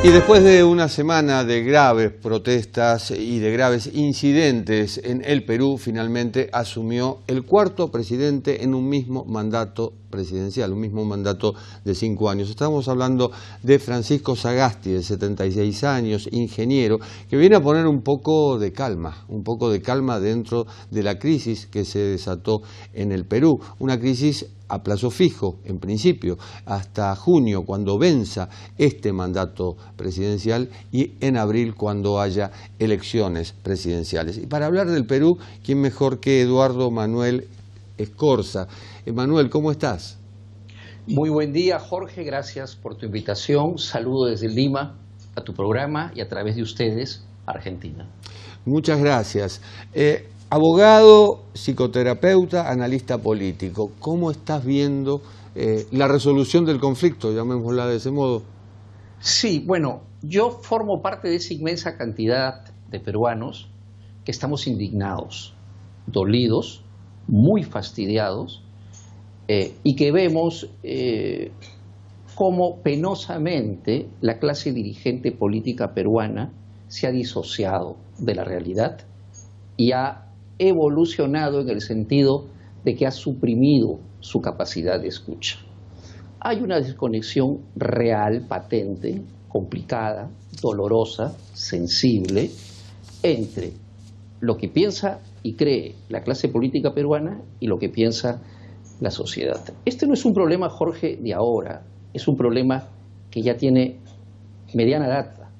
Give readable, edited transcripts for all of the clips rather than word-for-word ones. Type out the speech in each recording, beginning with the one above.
Y después de una semana de graves protestas y de graves incidentes en el Perú, finalmente asumió el cuarto presidente en un mismo mandato presidencial, un mismo mandato de 5 años. Estamos hablando de Francisco Sagasti, de 76 años, ingeniero, que viene a poner un poco de calma dentro de la crisis que se desató en el Perú, una crisis a plazo fijo, en principio, hasta junio, cuando venza este mandato presidencial, y en abril, cuando haya elecciones presidenciales. Y para hablar del Perú, ¿quién mejor que Eduardo Manuel Escorza? Manuel, ¿cómo estás? Muy buen día, Jorge, gracias por tu invitación. Saludo desde Lima a tu programa y a través de ustedes a Argentina. Muchas gracias. Abogado, psicoterapeuta, analista político, ¿cómo estás viendo la resolución del conflicto, llamémosla de ese modo? Sí, bueno, yo formo parte de esa inmensa cantidad de peruanos que estamos indignados, dolidos, muy fastidiados, y que vemos cómo penosamente la clase dirigente política peruana se ha disociado de la realidad y ha evolucionado en el sentido de que ha suprimido su capacidad de escucha. Hay una desconexión real, patente, complicada, dolorosa, sensible, entre lo que piensa y cree la clase política peruana y lo que piensa la sociedad. Este no es un problema, Jorge, de ahora, es un problema que ya tiene mediana data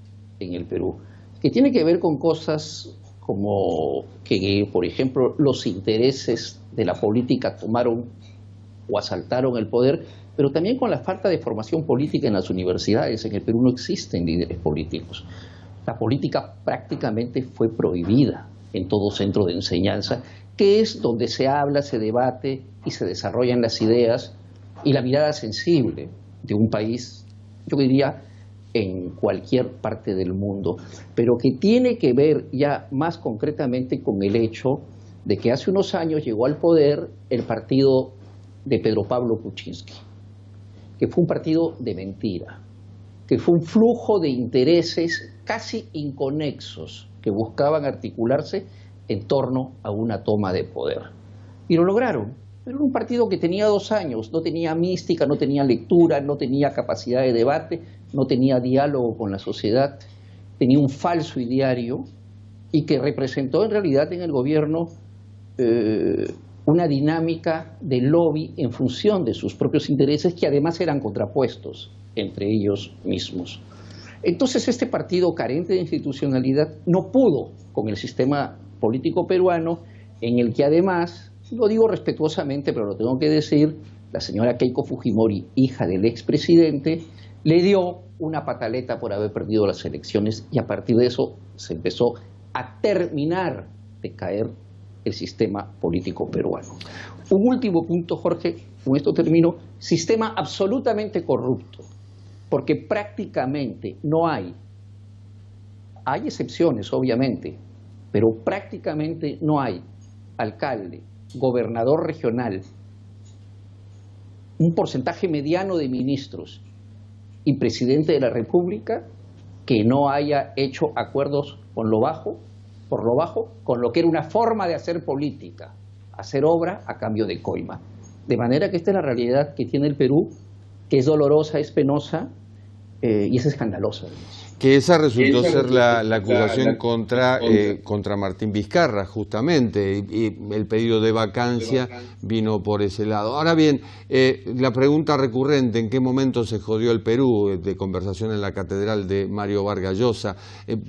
en el Perú, que tiene que ver con cosas como que, por ejemplo, los intereses de la política tomaron o asaltaron el poder, pero también con la falta de formación política en las universidades. En el Perú no existen líderes políticos. La política prácticamente fue prohibida en todo centro de enseñanza, que es donde se habla, se debate y se desarrollan las ideas y la mirada sensible de un país, yo diría, en cualquier parte del mundo, pero que tiene que ver ya más concretamente con el hecho de que hace unos años llegó al poder el partido de Pedro Pablo Kuczynski, que fue un partido de mentira, que fue un flujo de intereses casi inconexos que buscaban articularse en torno a una toma de poder. Y lo lograron. Pero era un partido que tenía 2 años, no tenía mística, no tenía lectura, no tenía capacidad de debate, no tenía diálogo con la sociedad, tenía un falso ideario y que representó en realidad en el gobierno una dinámica de lobby en función de sus propios intereses, que además eran contrapuestos entre ellos mismos. Entonces este partido carente de institucionalidad no pudo con el sistema político peruano, en el que además, lo digo respetuosamente, pero lo tengo que decir, la señora Keiko Fujimori, hija del expresidente, le dio una pataleta por haber perdido las elecciones, y a partir de eso se empezó a terminar de caer el sistema político peruano. Un último punto, Jorge, con esto termino: sistema absolutamente corrupto, porque prácticamente no hay excepciones obviamente, pero prácticamente no hay alcalde, gobernador regional, un porcentaje mediano de ministros y presidente de la República que no haya hecho acuerdos por lo bajo, con lo que era una forma de hacer política, hacer obra a cambio de coima. De manera que esta es la realidad que tiene el Perú, que es dolorosa, es penosa y es escandalosa. Que esa resultó ser la acusación contra Martín Vizcarra, justamente, y el pedido de vacancia vino por ese lado. Ahora bien, la pregunta recurrente: ¿en qué momento se jodió el Perú? De conversación en la catedral de Mario Vargas Llosa.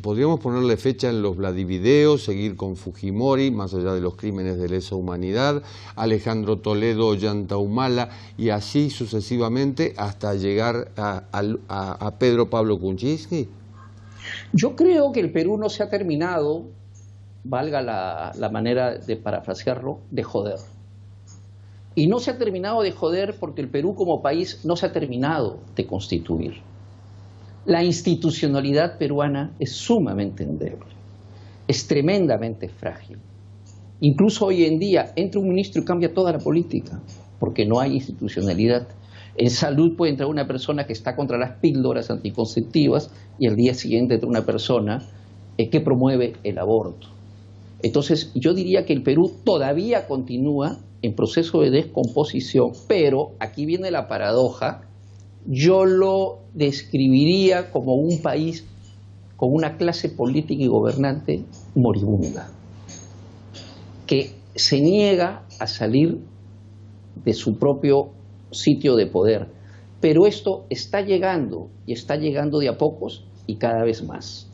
¿Podríamos ponerle fecha en los Vladivideos, seguir con Fujimori, más allá de los crímenes de lesa humanidad, Alejandro Toledo, Ollanta Humala, y así sucesivamente hasta llegar a Pedro Pablo Kuczynski? Yo creo que el Perú no se ha terminado, valga la manera de parafrasearlo, de joder. Y no se ha terminado de joder porque el Perú como país no se ha terminado de constituir. La institucionalidad peruana es sumamente endeble, es tremendamente frágil. Incluso hoy en día entra un ministro y cambia toda la política, porque no hay institucionalidad. En salud puede entrar una persona que está contra las píldoras anticonceptivas y al día siguiente entra una persona que promueve el aborto. Entonces, yo diría que el Perú todavía continúa en proceso de descomposición, pero aquí viene la paradoja. Yo lo describiría como un país con una clase política y gobernante moribunda, que se niega a salir de su propio sitio de poder. Pero esto está llegando, y está llegando de a pocos y cada vez más.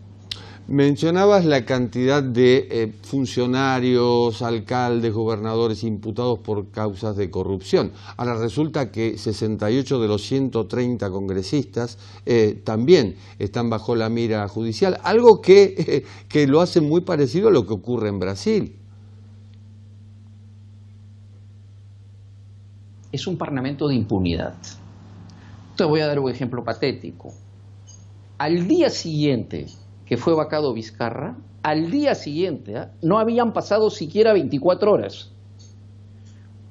Mencionabas la cantidad de funcionarios, alcaldes, gobernadores imputados por causas de corrupción. Ahora resulta que 68 de los 130 congresistas también están bajo la mira judicial, algo que lo hace muy parecido a lo que ocurre en Brasil. Es un parlamento de impunidad. Te voy a dar un ejemplo patético. Al día siguiente que fue vacado Vizcarra, al día siguiente, no habían pasado siquiera 24 horas.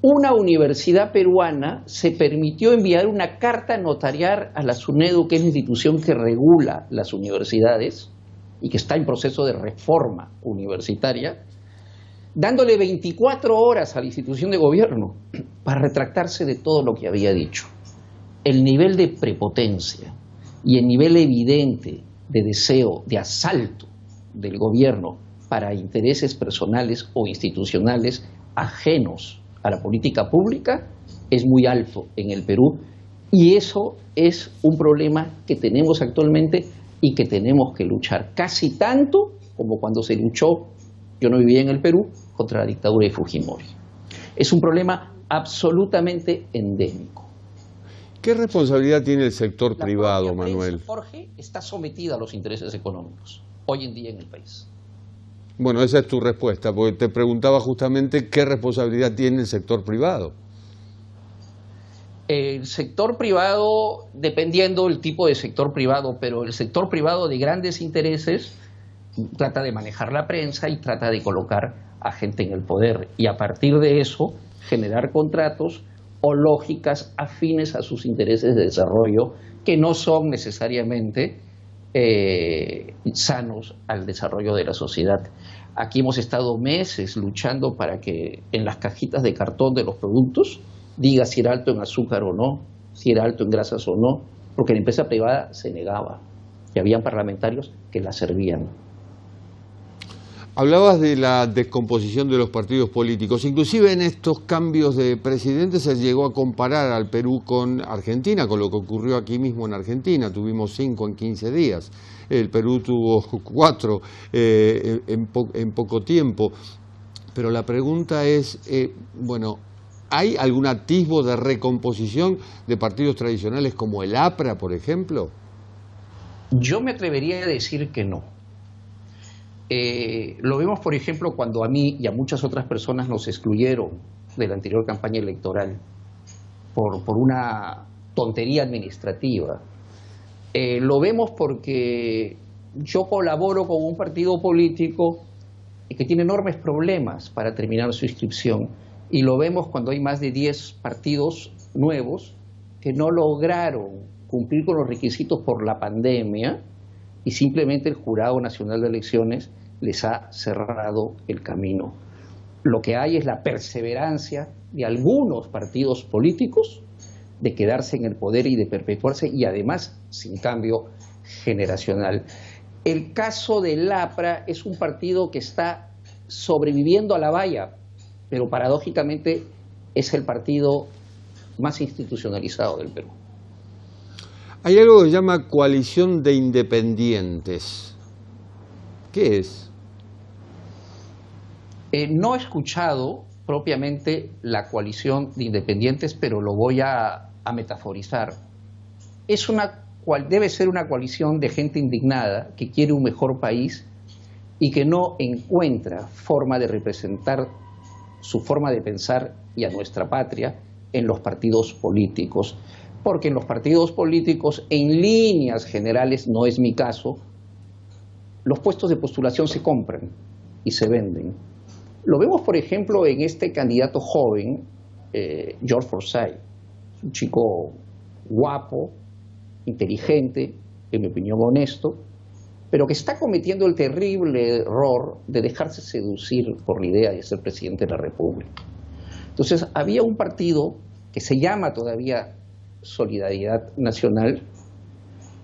Una universidad peruana se permitió enviar una carta notarial a la SUNEDU, que es la institución que regula las universidades y que está en proceso de reforma universitaria, dándole 24 horas a la institución de gobierno para retractarse de todo lo que había dicho. El nivel de prepotencia y el nivel evidente de deseo de asalto del gobierno para intereses personales o institucionales ajenos a la política pública es muy alto en el Perú, y eso es un problema que tenemos actualmente y que tenemos que luchar casi tanto como cuando se luchó, yo no vivía en el Perú, contra la dictadura de Fujimori. Es un problema absolutamente endémico. ¿Qué responsabilidad tiene el sector privado, La propia Manuel? prensa, Jorge, está sometida a los intereses económicos hoy en día en el país. Bueno, esa es tu respuesta, porque te preguntaba justamente qué responsabilidad tiene el sector privado. El sector privado, dependiendo del tipo de sector privado, pero el sector privado de grandes intereses trata de manejar la prensa y trata de colocar a gente en el poder, y a partir de eso generar contratos o lógicas afines a sus intereses de desarrollo, que no son necesariamente sanos al desarrollo de la sociedad. Aquí hemos estado meses luchando para que en las cajitas de cartón de los productos diga si era alto en azúcar o no, si era alto en grasas o no, porque la empresa privada se negaba y habían parlamentarios que la servían. Hablabas de la descomposición de los partidos políticos. Inclusive en estos cambios de presidente se llegó a comparar al Perú con Argentina, con lo que ocurrió aquí mismo en Argentina. Tuvimos 5 en 15 días. El Perú tuvo 4 en poco tiempo. Pero la pregunta es, bueno, ¿hay algún atisbo de recomposición de partidos tradicionales como el APRA, por ejemplo? Yo me atrevería a decir que no. Lo vemos, por ejemplo, cuando a mí y a muchas otras personas nos excluyeron de la anterior campaña electoral por una tontería administrativa. Lo vemos porque yo colaboro con un partido político que tiene enormes problemas para terminar su inscripción, y lo vemos cuando hay más de 10 partidos nuevos que no lograron cumplir con los requisitos por la pandemia, y simplemente el Jurado Nacional de Elecciones les ha cerrado el camino. Lo que hay es la perseverancia de algunos partidos políticos de quedarse en el poder y de perpetuarse, y además sin cambio generacional. El caso del APRA es un partido que está sobreviviendo a la valla, pero paradójicamente es el partido más institucionalizado del Perú. Hay algo que se llama coalición de independientes. ¿Qué es? No he escuchado propiamente la coalición de independientes, pero lo voy a metaforizar. Debe ser una coalición de gente indignada que quiere un mejor país y que no encuentra forma de representar su forma de pensar y a nuestra patria en los partidos políticos. Porque en los partidos políticos, en líneas generales, no es mi caso, los puestos de postulación se compran y se venden. Lo vemos, por ejemplo, en este candidato joven, George Forsyth, un chico guapo, inteligente, en mi opinión honesto, pero que está cometiendo el terrible error de dejarse seducir por la idea de ser presidente de la República. Entonces, había un partido que se llama todavía Solidaridad Nacional,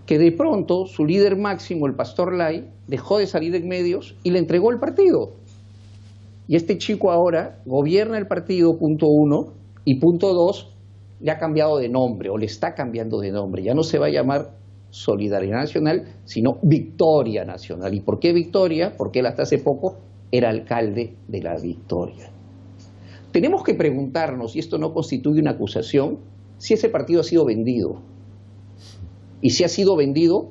que de pronto su líder máximo, el pastor Lay, dejó de salir en medios y le entregó el partido. Y este chico ahora gobierna el partido, punto 1, y punto 2, le ha cambiado de nombre, o le está cambiando de nombre. Ya no se va a llamar Solidaridad Nacional, sino Victoria Nacional. ¿Y por qué Victoria? Porque él hasta hace poco era alcalde de La Victoria. Tenemos que preguntarnos, y esto no constituye una acusación, si ese partido ha sido vendido. Y si ha sido vendido,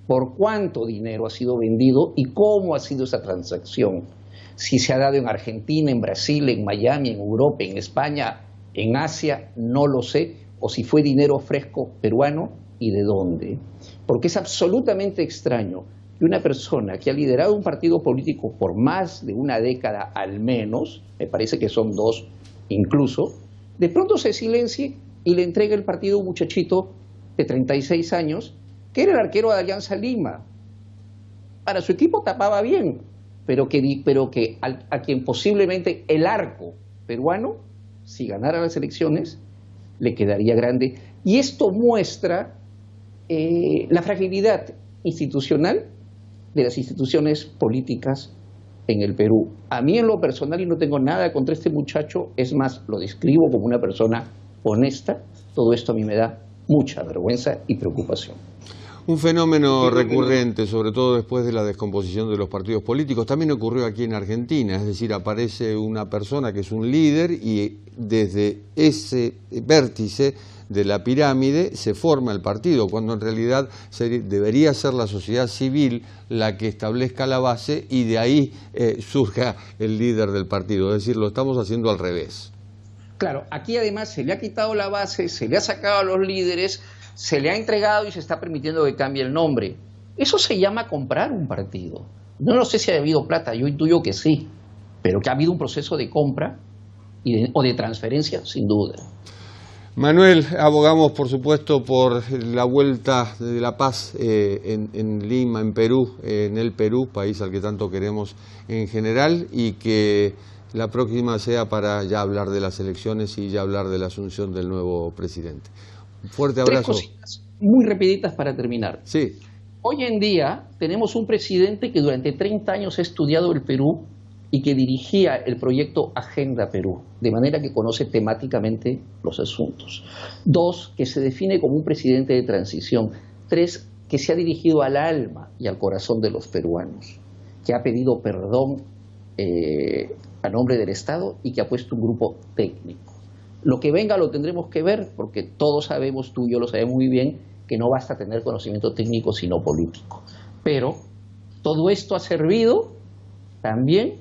por cuánto dinero ha sido vendido y cómo ha sido esa transacción. Si se ha dado en Argentina, en Brasil, en Miami, en Europa, en España, en Asia, no lo sé, o si fue dinero fresco peruano y de dónde. Porque es absolutamente extraño que una persona que ha liderado un partido político por más de una década al menos, me parece que son 2 incluso, de pronto se silencie y le entregue el partido a un muchachito de 36 años, que era el arquero de Alianza Lima. Para su equipo tapaba bien, pero que a quien posiblemente el arco peruano, si ganara las elecciones, le quedaría grande. Y esto muestra la fragilidad institucional de las instituciones políticas en el Perú. A mí en lo personal, y no tengo nada contra este muchacho, es más, lo describo como una persona honesta, todo esto a mí me da mucha vergüenza y preocupación. Un fenómeno recurrente, sobre todo después de la descomposición de los partidos políticos, también ocurrió aquí en Argentina, es decir, aparece una persona que es un líder y desde ese vértice de la pirámide se forma el partido, cuando en realidad debería ser la sociedad civil la que establezca la base y de ahí surja el líder del partido, es decir, lo estamos haciendo al revés. Claro, aquí además se le ha quitado la base, se le ha sacado a los líderes, se le ha entregado y se está permitiendo que cambie el nombre. Eso se llama comprar un partido. No lo sé si ha habido plata, yo intuyo que sí, pero que ha habido un proceso de compra o de transferencia, sin duda. Manuel, abogamos por supuesto por la vuelta de la paz en Lima, en el Perú, país al que tanto queremos en general, y que la próxima sea para ya hablar de las elecciones y ya hablar de la asunción del nuevo presidente. Un fuerte abrazo. 3 cositas muy rapiditas para terminar. Sí. Hoy en día tenemos un presidente que durante 30 años ha estudiado el Perú y que dirigía el proyecto Agenda Perú, de manera que conoce temáticamente los asuntos. 2, que se define como un presidente de transición. 3, que se ha dirigido al alma y al corazón de los peruanos, que ha pedido perdón a nombre del Estado y que ha puesto un grupo técnico. Lo que venga lo tendremos que ver, porque todos sabemos, tú y yo lo sabemos muy bien, que no basta tener conocimiento técnico sino político. Pero todo esto ha servido también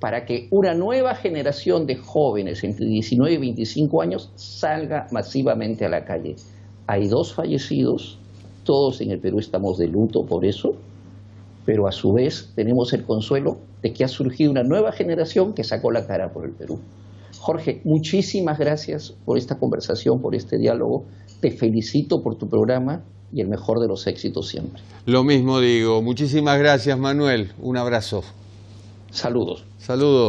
para que una nueva generación de jóvenes entre 19 y 25 años salga masivamente a la calle. Hay 2 fallecidos, todos en el Perú estamos de luto por eso, pero a su vez tenemos el consuelo de que ha surgido una nueva generación que sacó la cara por el Perú. Jorge, muchísimas gracias por esta conversación, por este diálogo. Te felicito por tu programa y el mejor de los éxitos siempre. Lo mismo digo. Muchísimas gracias, Manuel. Un abrazo. Saludos. Saludos.